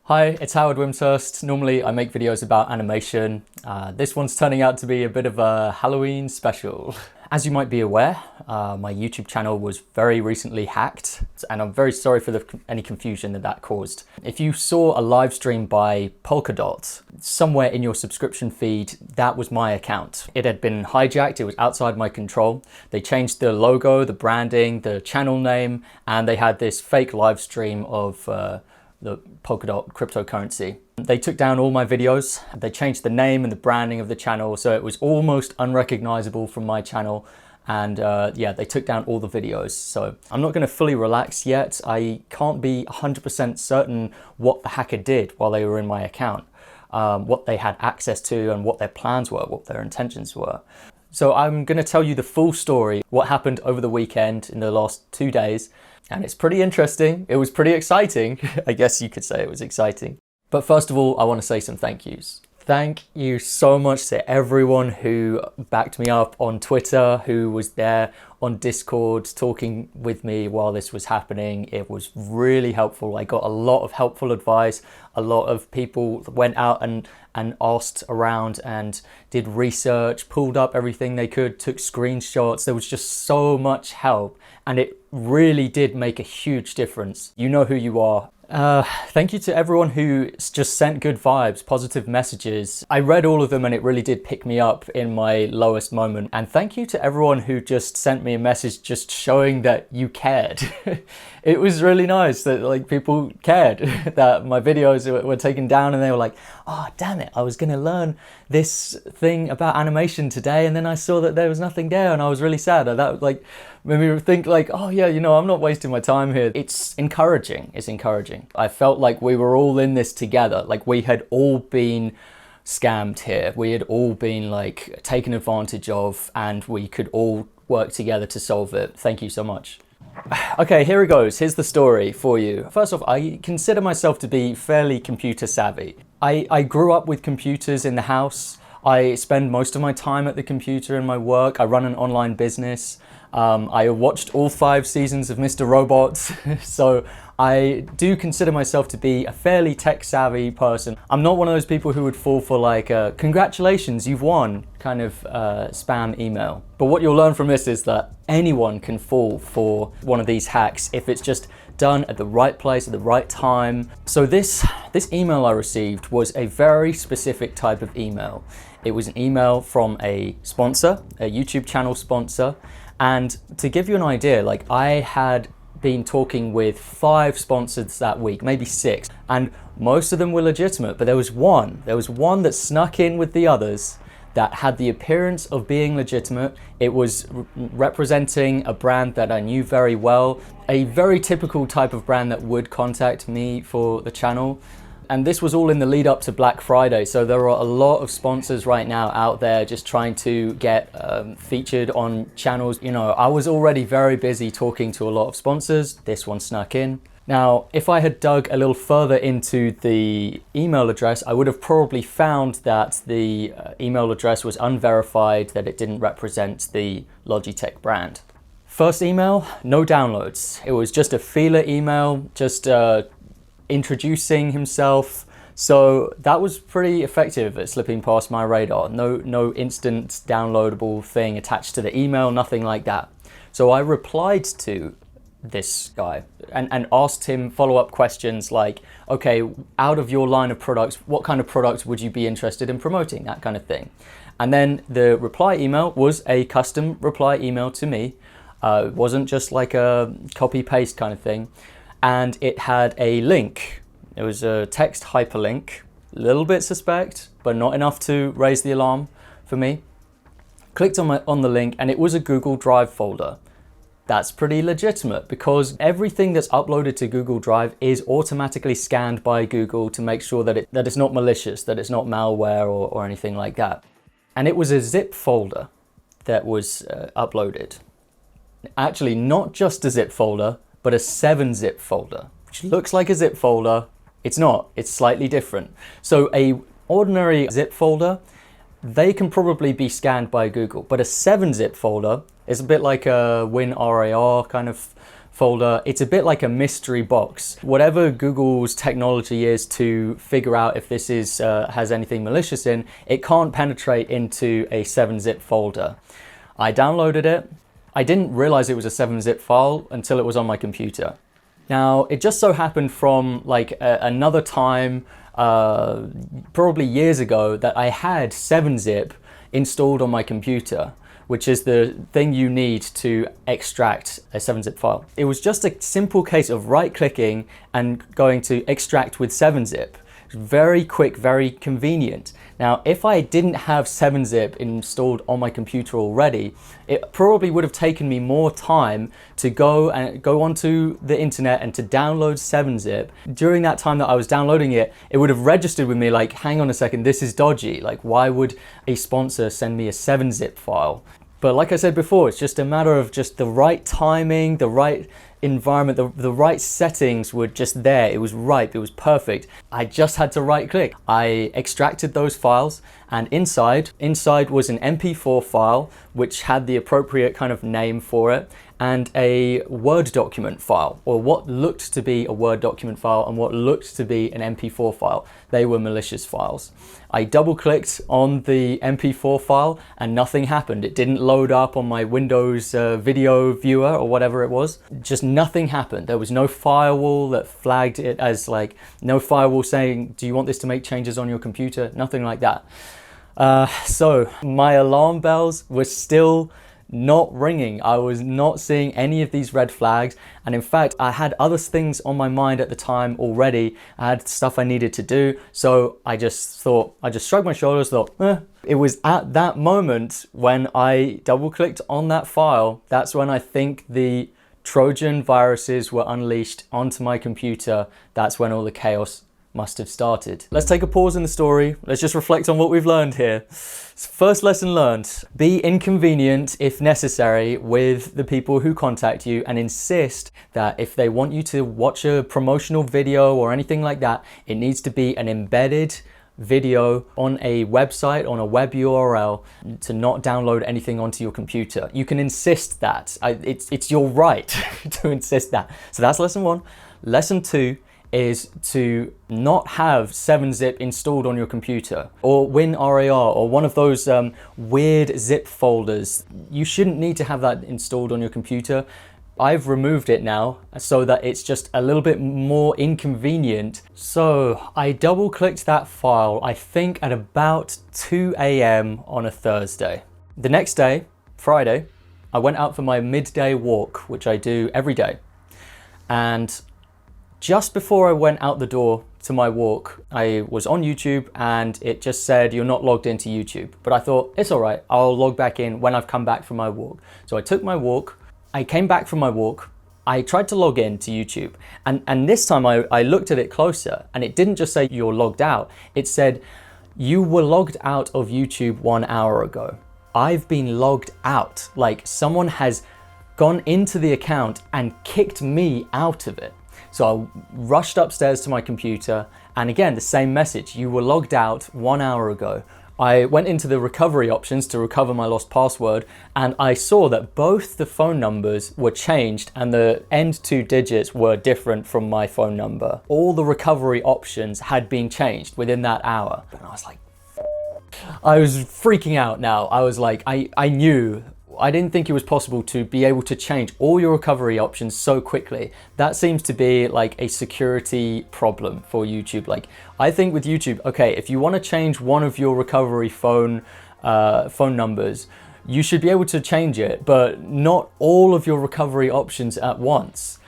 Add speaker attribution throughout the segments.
Speaker 1: Hi, it's Howard Wimshurst. Normally I make videos about animation. This one's turning out to be a bit of a Halloween special. As you might be aware, my YouTube channel was very recently hacked, and I'm very sorry for any confusion that caused. If you saw a live stream by Polkadot somewhere in your subscription feed, that was my account. It had been hijacked, it was outside my control. They changed the logo, the branding, the channel name, and they had this fake live stream of the Polkadot cryptocurrency. They took down all my videos. They changed the name and the branding of the channel, so it was almost unrecognizable from my channel. And yeah, they took down all the videos. So I'm not going to fully relax yet. I can't be 100% certain what the hacker did while they were in my account, what they had access to and what their plans were, what their intentions were. So I'm going to tell you the full story, what happened over the weekend in the last 2 days. And it's pretty interesting. It was pretty exciting. I guess you could say it was exciting. But first of all, I want to say some thank yous. Thank you so much to everyone who backed me up on Twitter, who was there on Discord talking with me while this was happening. It was really helpful. I got a lot of helpful advice. A lot of people went out and asked around and did research, pulled up everything they could, took screenshots. There was just so much help, and it really did make a huge difference. You know who you are. Thank you to everyone who just sent good vibes, positive messages. I read all of them and it really did pick me up in my lowest moment. And thank you to everyone who just sent me a message just showing that you cared. It was really nice that like people cared that my videos were taken down, and they were like, oh damn it, I was gonna learn this thing about animation today, and then I saw that there was nothing there and I was really sad. And that like made me think like, oh yeah, you know, I'm not wasting my time here. It's encouraging. It's encouraging. I felt like we were all in this together. Like we had all been scammed here. We had all been like taken advantage of, and we could all work together to solve it. Thank you so much. Okay, here it goes. Here's the story for you. First off, I consider myself to be fairly computer savvy. I grew up with computers in the house. I spend most of my time at the computer in my work. I run an online business. I watched all 5 seasons of Mr. Robot, so I do consider myself to be a fairly tech-savvy person. I'm not one of those people who would fall for like a congratulations, you've won kind of spam email. But what you'll learn from this is that anyone can fall for one of these hacks if it's just done at the right place at the right time. So this email I received was a very specific type of email. It was an email from a sponsor, a YouTube channel sponsor. And to give you an idea, like I had been talking with 5 sponsors that week, maybe 6, and most of them were legitimate, but there was one that snuck in with the others that had the appearance of being legitimate. It was representing a brand that I knew very well, a very typical type of brand that would contact me for the channel. And this was all in the lead up to Black Friday, so there are a lot of sponsors right now out there just trying to get featured on channels. You know, I was already very busy talking to a lot of sponsors. This one snuck in. Now, if I had dug a little further into the email address, I would have probably found that the email address was unverified, that it didn't represent the Logitech brand. First email, no downloads. It was just a feeler email, just introducing himself. So that was pretty effective at slipping past my radar. No instant downloadable thing attached to the email, nothing like that. So I replied to this guy and asked him follow-up questions like, okay, out of your line of products, what kind of products would you be interested in promoting, that kind of thing. And then the reply email was a custom reply email to me. It wasn't just like a copy-paste kind of thing. And it had a link. It was a text hyperlink, a little bit suspect, but not enough to raise the alarm for me. Clicked on the link, and it was a Google Drive folder. That's pretty legitimate because everything that's uploaded to Google Drive is automatically scanned by Google to make sure that it's not malicious, that it's not malware or anything like that. And it was a zip folder that was uploaded. Actually, not just a zip folder, but a 7-zip folder, which looks like a zip folder. It's not, it's slightly different. So a ordinary zip folder, they can probably be scanned by Google, but a 7-zip folder is a bit like a WinRAR kind of folder, it's a bit like a mystery box. Whatever Google's technology is to figure out if this is has anything malicious in, it can't penetrate into a 7-zip folder. I downloaded it. I didn't realize it was a 7-zip file until it was on my computer. Now, it just so happened from like another time, probably years ago, that I had 7-zip installed on my computer, which is the thing you need to extract a 7-zip file. It was just a simple case of right-clicking and going to extract with 7-zip. Very quick, very convenient. Now, if I didn't have 7-zip installed on my computer already, it probably would have taken me more time to go onto the internet and to download 7-zip. During that time that I was downloading it, it would have registered with me like, hang on a second, this is dodgy. Like, why would a sponsor send me a 7-zip file? But like I said before, it's just a matter of just the right timing, the right environment, the right settings were just there. It was ripe, it was perfect. I just had to right click. I extracted those files, and inside was an MP4 file which had the appropriate kind of name for it, and a Word document file, or what looked to be a Word document file and what looked to be an MP4 file. They were malicious files. I double clicked on the MP4 file and nothing happened. It didn't load up on my Windows video viewer or whatever it was. Just nothing happened. There was no firewall that flagged it as like, no firewall saying, do you want this to make changes on your computer? Nothing like that. So my alarm bells were still not ringing. I was not seeing any of these red flags, and in fact I had other things on my mind at the time already. I had stuff I needed to do, so I just shrugged my shoulders, thought, It was at that moment when I double clicked on that file, that's when I think the Trojan viruses were unleashed onto my computer. That's when all the chaos must have started. Let's take a pause in the story. Let's just reflect on what we've learned here. First lesson learned: be inconvenient if necessary with the people who contact you, and insist that if they want you to watch a promotional video or anything like that, it needs to be an embedded video on a website, on a web URL, to not download anything onto your computer. You can insist that. It's your right to insist that. So that's lesson one. Lesson two is to not have 7-zip installed on your computer, or WinRAR, or one of those weird zip folders. You shouldn't need to have that installed on your computer. I've removed it now so that it's just a little bit more inconvenient. So I double clicked that file, I think at about 2 AM on a Thursday. The next day, Friday, I went out for my midday walk, which I do every day. And just before I went out the door to my walk, I was on YouTube and it just said, you're not logged into YouTube. But I thought, it's all right, I'll log back in when I've come back from my walk. So I took my walk, I came back from my walk, I tried to log in to YouTube. And this time I looked at it closer, and it didn't just say you're logged out. It said, you were logged out of YouTube 1 hour ago. I've been logged out. Like, someone has gone into the account and kicked me out of it. So I rushed upstairs to my computer, and again, the same message, you were logged out 1 hour ago. I went into the recovery options to recover my lost password, and I saw that both the phone numbers were changed and the end 2 digits were different from my phone number. All the recovery options had been changed within that hour. And I was like, I was freaking out now. I was like, I didn't think it was possible to be able to change all your recovery options so quickly. That seems to be like a security problem for YouTube. Like, I think with YouTube, okay, if you want to change one of your recovery phone numbers, you should be able to change it, but not all of your recovery options at once.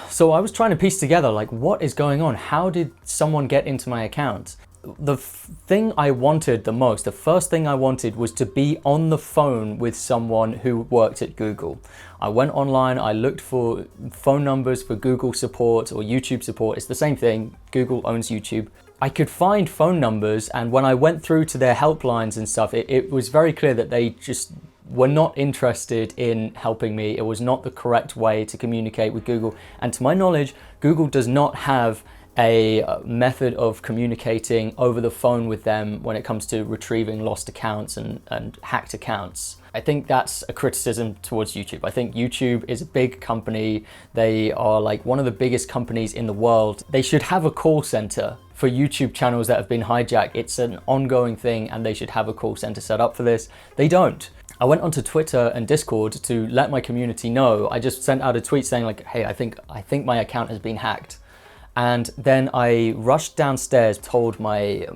Speaker 1: So I was trying to piece together, like, what is going on? How did someone get into my account? The thing I wanted the most, the first thing I wanted, was to be on the phone with someone who worked at Google. I went online, I looked for phone numbers for Google support or YouTube support. It's the same thing, Google owns YouTube. I could find phone numbers, and when I went through to their helplines and stuff, it was very clear that they just were not interested in helping me. It was not the correct way to communicate with Google. And to my knowledge, Google does not have a method of communicating over the phone with them when it comes to retrieving lost accounts and hacked accounts. I think that's a criticism towards YouTube. I think YouTube is a big company. They are like one of the biggest companies in the world. They should have a call center for YouTube channels that have been hijacked. It's an ongoing thing and they should have a call center set up for this. They don't. I went onto Twitter and Discord to let my community know. I just sent out a tweet saying like, hey, I think my account has been hacked. And then I rushed downstairs, told my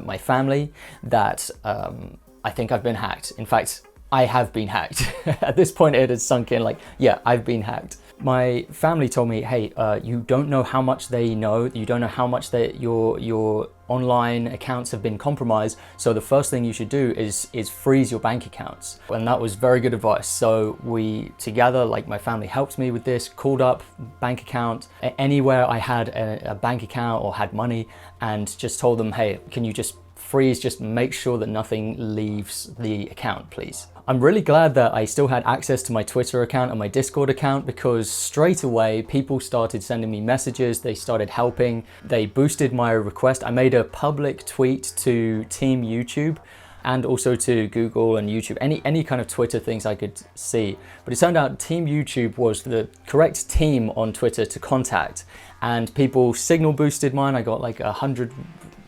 Speaker 1: my family that I think I've been hacked. In fact, I have been hacked. At this point it had sunk in, like, yeah, I've been hacked. My family told me, hey, you don't know how much they know, you don't know how much your online accounts have been compromised, so the first thing you should do is freeze your bank accounts. And that was very good advice. So we together, like my family helped me with this, called up bank account, anywhere I had a bank account or had money, and just told them, hey, can you just freeze, just make sure that nothing leaves the account, please. I'm really glad that I still had access to my Twitter account and my Discord account, because straight away people started sending me messages, they started helping, they boosted my request. I made a public tweet to Team YouTube and also to Google and YouTube, any kind of Twitter things I could see. But it turned out Team YouTube was the correct team on Twitter to contact, and people signal boosted mine. I got like 100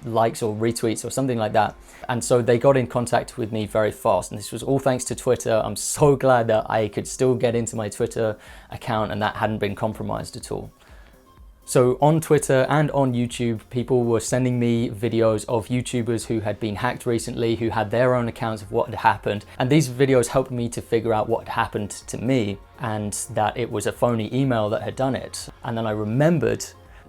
Speaker 1: likes or retweets or something like that. And so they got in contact with me very fast, and this was all thanks to Twitter. I'm so glad that I could still get into my Twitter account and that hadn't been compromised at all. So on Twitter and on YouTube, people were sending me videos of YouTubers who had been hacked recently, who had their own accounts of what had happened. And these videos helped me to figure out what had happened to me and that it was a phony email that had done it. And then I remembered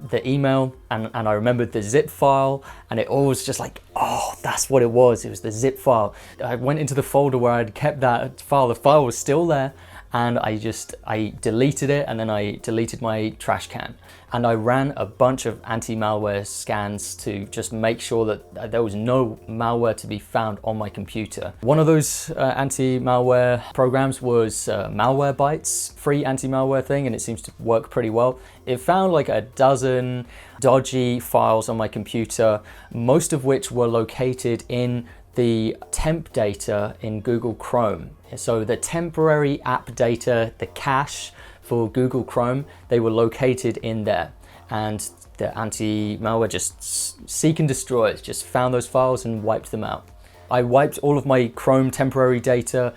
Speaker 1: the email and I remembered the zip file, and it all was just like, oh, that's what it was the zip file. I went into the folder where I'd kept that file. The file was still there, and I deleted it, and then I deleted my trash can. And I ran a bunch of anti-malware scans to just make sure that there was no malware to be found on my computer. One of those anti-malware programs was Malwarebytes, free anti-malware thing, and it seems to work pretty well. It found like a dozen dodgy files on my computer, most of which were located in the temp data in Google Chrome. So the temporary app data, the cache for Google Chrome, they were located in there. And the anti-malware just seek and destroys, just found those files and wiped them out. I wiped all of my Chrome temporary data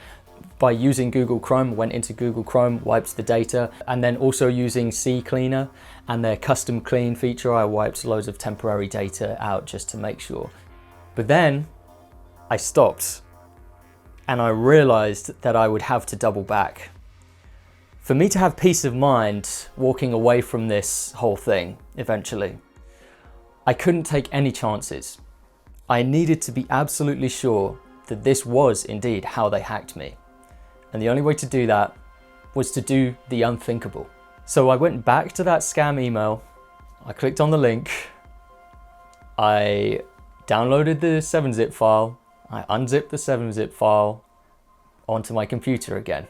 Speaker 1: by using Google Chrome, went into Google Chrome, wiped the data, and then also using CCleaner and their custom clean feature, I wiped loads of temporary data out just to make sure. But then I stopped and I realized that I would have to double back. For me to have peace of mind walking away from this whole thing eventually, I couldn't take any chances. I needed to be absolutely sure that this was indeed how they hacked me. And the only way to do that was to do the unthinkable. So I went back to that scam email, I clicked on the link, I downloaded the 7-zip file, I unzipped the 7-zip file onto my computer again.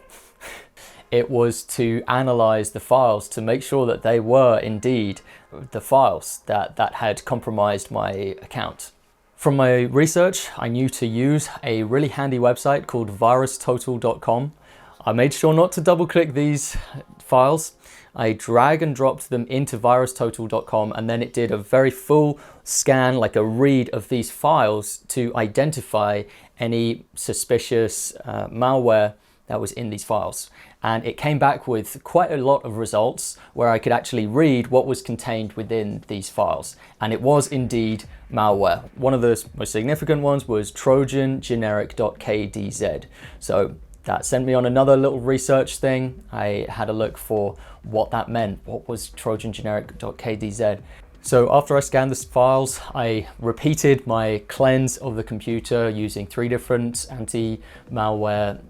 Speaker 1: It was to analyze the files to make sure that they were indeed the files that had compromised my account. From my research, I knew to use a really handy website called virustotal.com. I made sure not to double click these files. I drag and dropped them into virustotal.com, and then it did a very full scan, like a read of these files to identify any suspicious malware that was in these files. And it came back with quite a lot of results where I could actually read what was contained within these files. And it was indeed malware. One of the most significant ones was trojangeneric.kdz. So that sent me on another little research thing. I had a look for what that meant. What was trojangeneric.kdz? So after I scanned the files, I repeated my cleanse of the computer using 3 different anti-malware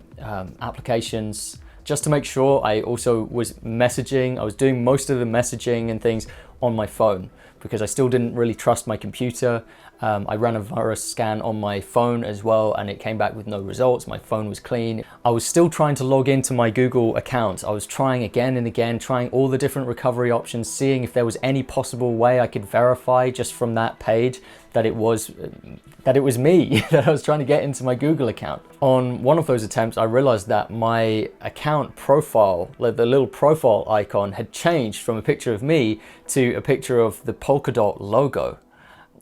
Speaker 1: applications, just to make sure. I also was messaging. I was doing most of the messaging and things on my phone because I still didn't really trust my computer. I ran a virus scan on my phone as well, and it came back with no results. My phone was clean. I was still trying to log into my Google account. I was trying again and again, trying all the different recovery options, seeing if there was any possible way I could verify just from that page that it was me, that I was trying to get into my Google account. On one of those attempts, I realized that my account profile, like the little profile icon, had changed from a picture of me to a picture of the polka dot logo.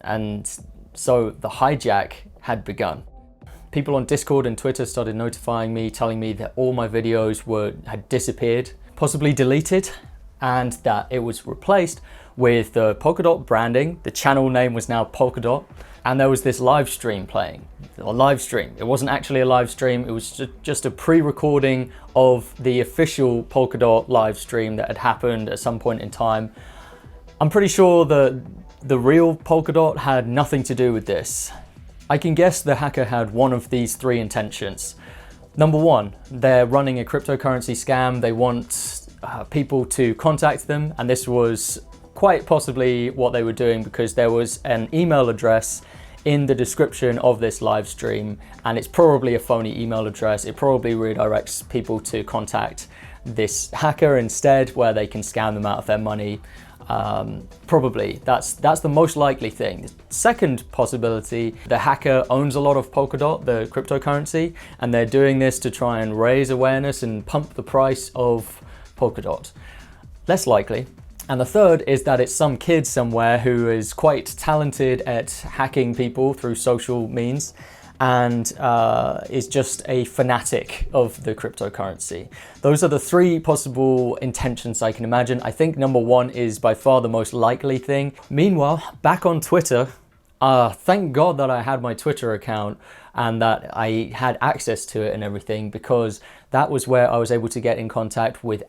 Speaker 1: And so the hijack had begun. People on Discord and Twitter started notifying me, telling me that all my videos had disappeared, possibly deleted, and that it was replaced with the polka dot branding. The channel name was now polka dot, and there was this live stream playing. A live stream. It wasn't actually a live stream, it was just a pre-recording of the official polka dot live stream that had happened at some point in time. I'm pretty sure that the real polka dot had nothing to do with this. I can guess the hacker had one of these three intentions. Number one, they're running a cryptocurrency scam. They want people to contact them, and this was quite possibly what they were doing, because there was an email address in the description of this live stream, and it's probably a phony email address. It probably redirects people to contact this hacker instead, where they can scam them out of their money. Probably that's the most likely thing. The second possibility, the hacker owns a lot of Polkadot, the cryptocurrency, and they're doing this to try and raise awareness and pump the price of Polkadot. Less likely. And the third is that it's some kid somewhere who is quite talented at hacking people through social means and is just a fanatic of the cryptocurrency. Those are the three possible intentions I can imagine. I think number one is by far the most likely thing. Meanwhile, back on Twitter, thank God that I had my Twitter account and that I had access to it and everything, because that was where I was able to get in contact with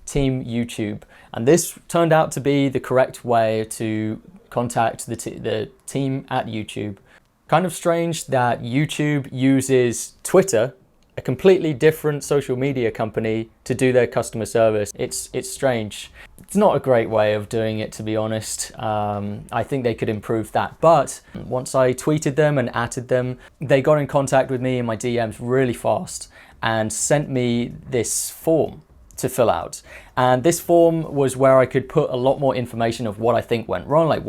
Speaker 1: @Team YouTube. And this turned out to be the correct way to contact the team at YouTube. Kind of strange that YouTube uses Twitter, a completely different social media company, to do their customer service. It's strange. It's not a great way of doing it, to be honest. I think they could improve that. But once I tweeted them and @ed them, they got in contact with me in my DMs really fast and sent me this form to fill out. And this form was where I could put a lot more information of what I think went wrong, like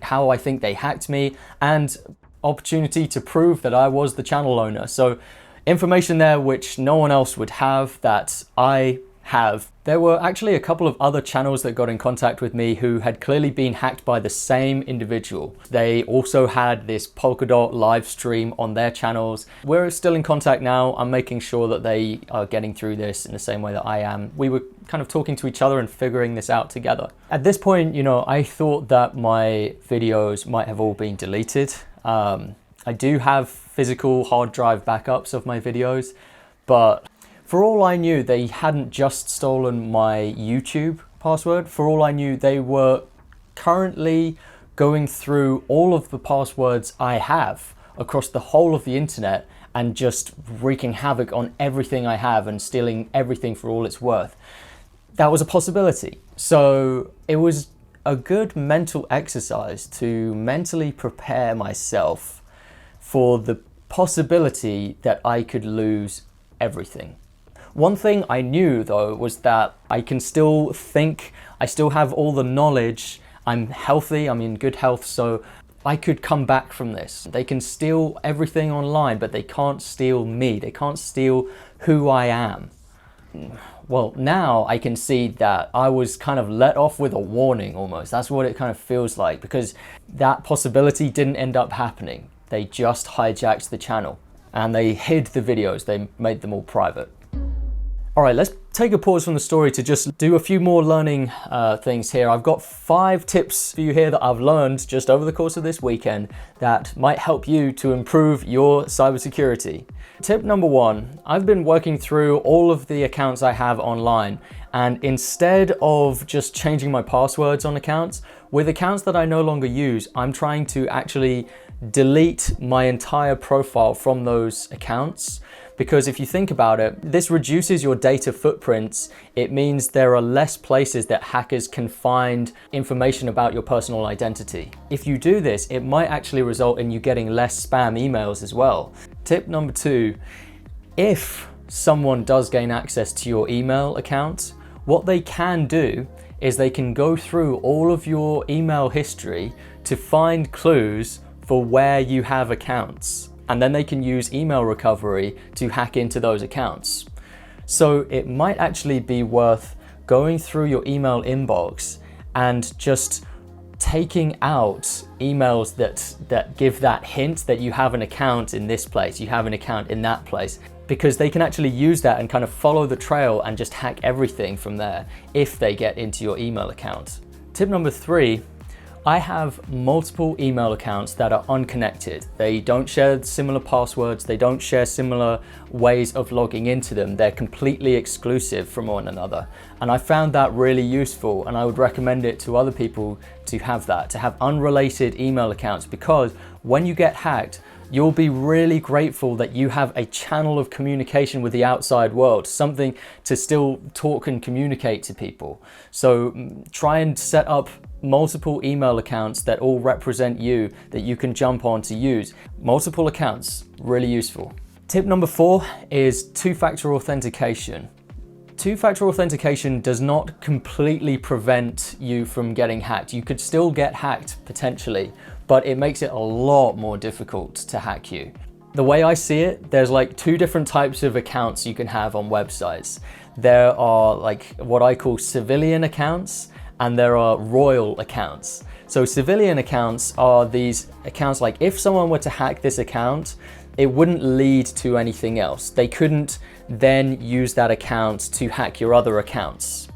Speaker 1: how I think they hacked me, and opportunity to prove that I was the channel owner. So information there which no one else would have, that I have. There were actually a couple of other channels that got in contact with me who had clearly been hacked by the same individual. They also had this Polkadot live stream on their channels. We're still in contact now. I'm making sure that they are getting through this in the same way that I am. We were kind of talking to each other and figuring this out together. At this point, I thought that my videos might have all been deleted. I do have physical hard drive backups of my videos, but for all I knew, they hadn't just stolen my YouTube password. For all I knew, they were currently going through all of the passwords I have across the whole of the internet and just wreaking havoc on everything I have and stealing everything for all it's worth. That was a possibility. So it was a good mental exercise to mentally prepare myself for the possibility that I could lose everything. One thing I knew though was that I can still think, I still have all the knowledge, I'm healthy, I'm in good health, so I could come back from this. They can steal everything online, but they can't steal me, they can't steal who I am. Well, now I can see that I was kind of let off with a warning almost. That's what it kind of feels like, because that possibility didn't end up happening. They just hijacked the channel and they hid the videos, they made them all private. All right, let's take a pause from the story to just do a few more learning things here. I've got 5 tips for you here that I've learned just over the course of this weekend that might help you to improve your cybersecurity. Tip number 1, I've been working through all of the accounts I have online, and instead of just changing my passwords on accounts, with accounts that I no longer use, I'm trying to actually delete my entire profile from those accounts. Because if you think about it, this reduces your data footprints. It means there are less places that hackers can find information about your personal identity. If you do this, it might actually result in you getting less spam emails as well. Tip number 2, if someone does gain access to your email account, what they can do is they can go through all of your email history to find clues for where you have accounts. And then they can use email recovery to hack into those accounts. So it might actually be worth going through your email inbox and just taking out emails that give that hint that you have an account in this place, you have an account in that place, because they can actually use that and kind of follow the trail and just hack everything from there if they get into your email account. Tip number 3, I have multiple email accounts that are unconnected. They don't share similar passwords, they don't share similar ways of logging into them. They're completely exclusive from one another. And I found that really useful, and I would recommend it to other people to have that, to have unrelated email accounts, because when you get hacked, you'll be really grateful that you have a channel of communication with the outside world, something to still talk and communicate to people. So try and set up multiple email accounts that all represent you, that you can jump on to use. Multiple accounts, really useful. Tip number 4 is two-factor authentication. Two-factor authentication does not completely prevent you from getting hacked. You could still get hacked potentially, but it makes it a lot more difficult to hack you. The way I see it, there's like 2 different types of accounts you can have on websites. There are like what I call civilian accounts, and there are royal accounts. So civilian accounts are these accounts like if someone were to hack this account, it wouldn't lead to anything else. They couldn't then use that account to hack your other accounts.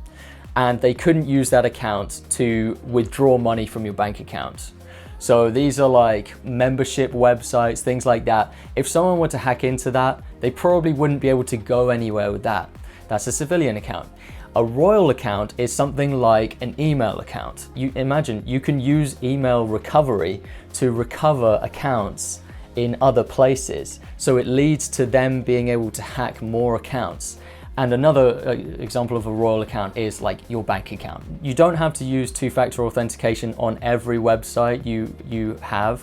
Speaker 1: And they couldn't use that account to withdraw money from your bank account. So these are like membership websites, things like that. If someone were to hack into that, they probably wouldn't be able to go anywhere with that. That's a civilian account. A royal account is something like an email account. You imagine you can use email recovery to recover accounts in other places. So it leads to them being able to hack more accounts. And another example of a royal account is like your bank account. You don't have to use two-factor authentication on every website you have,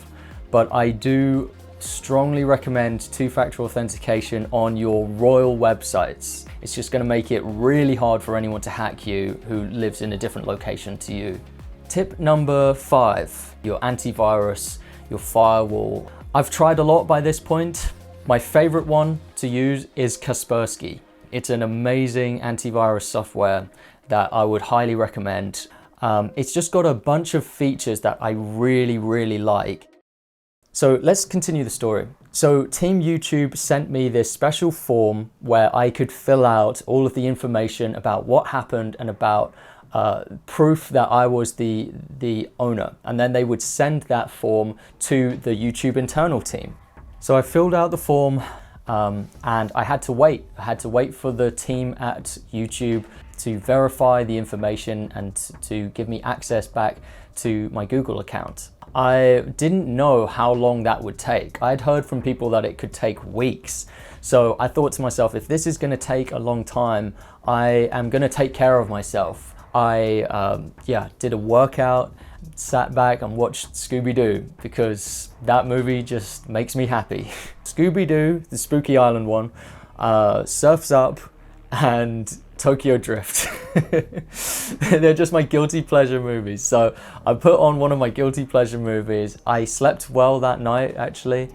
Speaker 1: but I do strongly recommend two-factor authentication on your royal websites. It's just going to make it really hard for anyone to hack you who lives in a different location to you. Tip number 5, your antivirus, your firewall. I've tried a lot by this point. My favorite one to use is Kaspersky. It's an amazing antivirus software that I would highly recommend. It's just got a bunch of features that I really like. So let's continue the story. So Team YouTube sent me this special form where I could fill out all of the information about what happened and about proof that I was the owner. And then they would send that form to the YouTube internal team. So I filled out the form and I had to wait. I had to wait for the team at YouTube to verify the information and to give me access back to my Google account. I didn't know how long that would take. I'd heard from people that it could take weeks. So I thought to myself, if this is going to take a long time, I am going to take care of myself. I did a workout, sat back and watched Scooby-Doo because that movie just makes me happy. Scooby-Doo, the Spooky Island one, Surf's Up, and Tokyo Drift. They're just my guilty pleasure movies. So I put on one of my guilty pleasure movies. I slept well that night actually,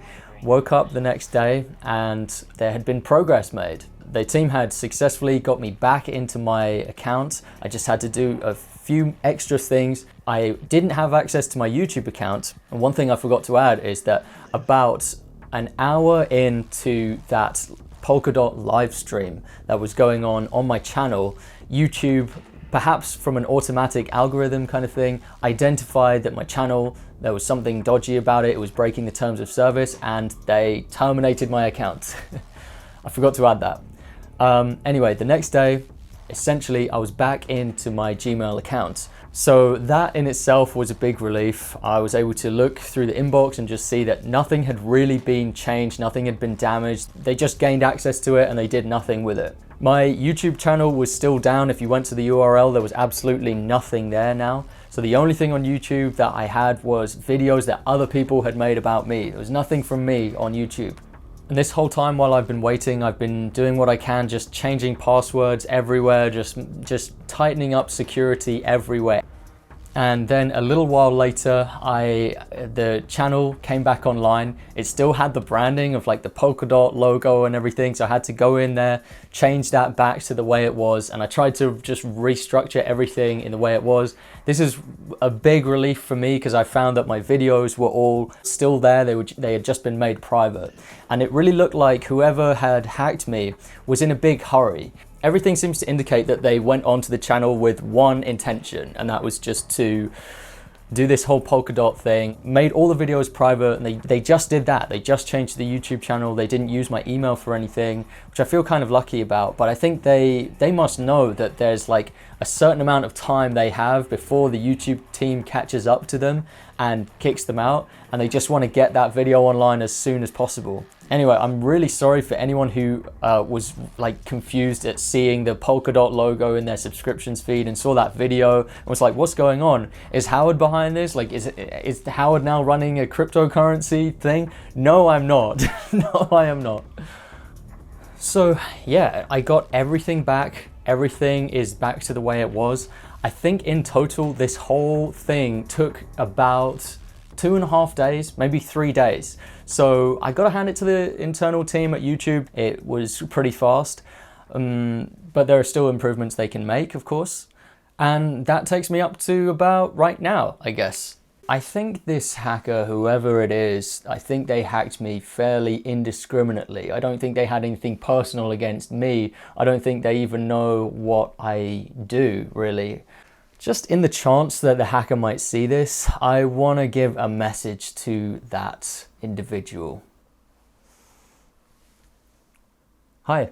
Speaker 1: woke up the next day and there had been progress made. The team had successfully got me back into my account. I just had to do a few extra things. I didn't have access to my YouTube account. And one thing I forgot to add is that about an hour into that Polkadot live stream that was going on my channel, YouTube, perhaps from an automatic algorithm kind of thing, identified that my channel, there was something dodgy about it, it was breaking the terms of service, and they terminated my account. I forgot to add that. Anyway, the next day, essentially I was back into my Gmail account. So that in itself was a big relief. I was able to look through the inbox and just see that nothing had really been changed, nothing had been damaged. They just gained access to it and they did nothing with it. My YouTube channel was still down. If you went to the URL, there was absolutely nothing there now. So the only thing on YouTube that I had was videos that other people had made about me. There was nothing from me on YouTube. And this whole time while I've been waiting, I've been doing what I can, just changing passwords everywhere, just tightening up security everywhere. And then a little while later, the channel came back online. It still had the branding of like the polka dot logo and everything. So I had to go in there, change that back to the way it was. And I tried to just restructure everything in the way it was. This is a big relief for me because I found that my videos were all still there. They had just been made private. And it really looked like whoever had hacked me was in a big hurry. Everything seems to indicate that they went onto the channel with one intention, and that was just to do this whole polka dot thing, made all the videos private, and they just did that. They just changed the YouTube channel. They didn't use my email for anything, which I feel kind of lucky about, but I think they must know that there's like a certain amount of time they have before the YouTube team catches up to them and kicks them out, and they just want to get that video online as soon as possible. Anyway, I'm really sorry for anyone who was like confused at seeing the polka dot logo in their subscriptions feed and saw that video and was like, what's going on? Is Howard behind this? Like, is Howard now running a cryptocurrency thing? No, I'm not. No, I am not. So yeah, I got everything back. Everything is back to the way it was. I think in total, this whole thing took about 2.5 days, maybe 3 days. So I gotta hand it to the internal team at YouTube. It was pretty fast, but there are still improvements they can make, of course. And that takes me up to about right now, I guess. I think this hacker, whoever it is, I think they hacked me fairly indiscriminately. I don't think they had anything personal against me. I don't think they even know what I do, really. Just in the chance that the hacker might see this, I want to give a message to that individual. Hi.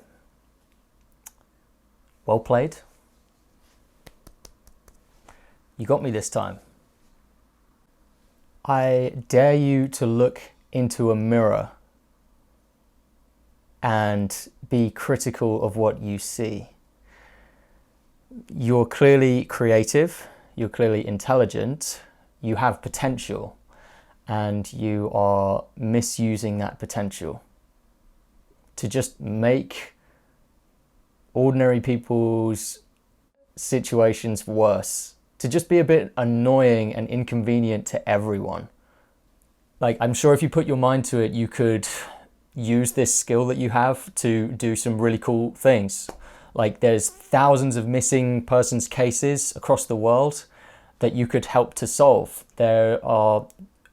Speaker 1: Well played. You got me this time. I dare you to look into a mirror and be critical of what you see. You're clearly creative, you're clearly intelligent, you have potential, and you are misusing that potential to just make ordinary people's situations worse, to just be a bit annoying and inconvenient to everyone. Like, I'm sure if you put your mind to it, you could use this skill that you have to do some really cool things. Like, there's thousands of missing persons cases across the world that you could help to solve. There are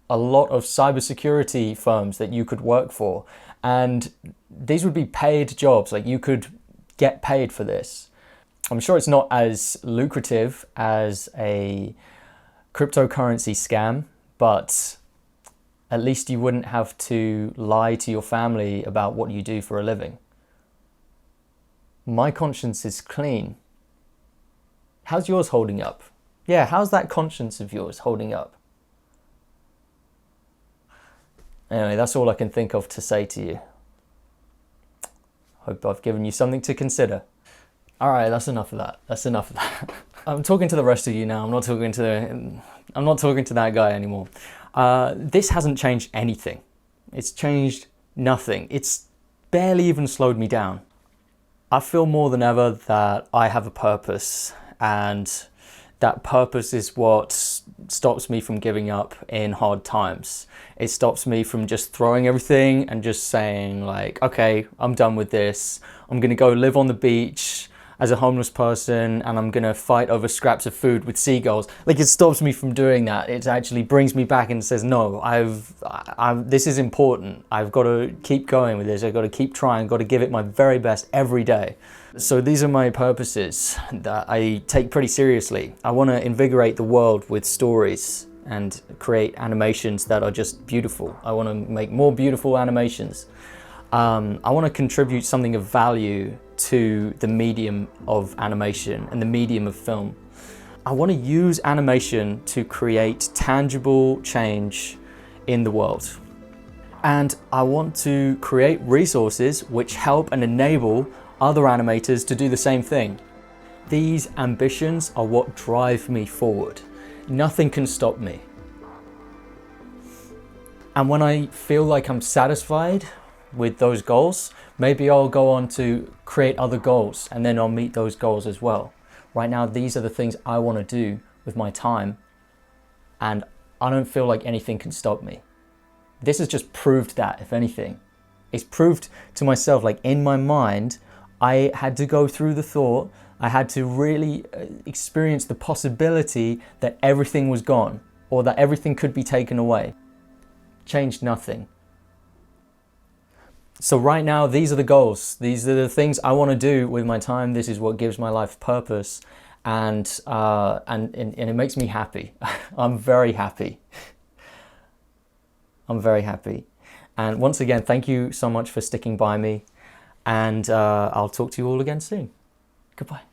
Speaker 1: a lot of cybersecurity firms that you could work for, and these would be paid jobs. Like, you could get paid for this. I'm sure it's not as lucrative as a cryptocurrency scam, but at least you wouldn't have to lie to your family about what you do for a living. My conscience is clean. How's yours holding up? Yeah, how's that conscience of yours holding up? Anyway, that's all I can think of to say to you. Hope I've given you something to consider. All right, that's enough of that. That's enough of that. I'm talking to the rest of you now. I'm not talking to that guy anymore. This hasn't changed anything. It's changed nothing. It's barely even slowed me down. I feel more than ever that I have a purpose, and that purpose is what stops me from giving up in hard times. It stops me from just throwing everything and just saying like, okay, I'm done with this. I'm gonna go live on the beach as a homeless person, and I'm gonna fight over scraps of food with seagulls. Like, it stops me from doing that. It actually brings me back and says, no, this is important. I've got to keep going with this. I've got to keep trying. I've got to give it my very best every day. So these are my purposes that I take pretty seriously. I want to invigorate the world with stories and create animations that are just beautiful. I want to make more beautiful animations. I want to contribute something of value to the medium of animation and the medium of film. I want to use animation to create tangible change in the world. And I want to create resources which help and enable other animators to do the same thing. These ambitions are what drive me forward. Nothing can stop me. And when I feel like I'm satisfied with those goals, maybe I'll go on to create other goals, and then I'll meet those goals as well. Right now, these are the things I want to do with my time and I don't feel like anything can stop me. This has just proved that, if anything. It's proved to myself, like in my mind, I had to go through the thought, I had to really experience the possibility that everything was gone or that everything could be taken away. Changed nothing. So right now, these are the goals. These are the things I want to do with my time. This is what gives my life purpose, and it makes me happy. I'm very happy. I'm very happy. And once again, thank you so much for sticking by me, and I'll talk to you all again soon. Goodbye.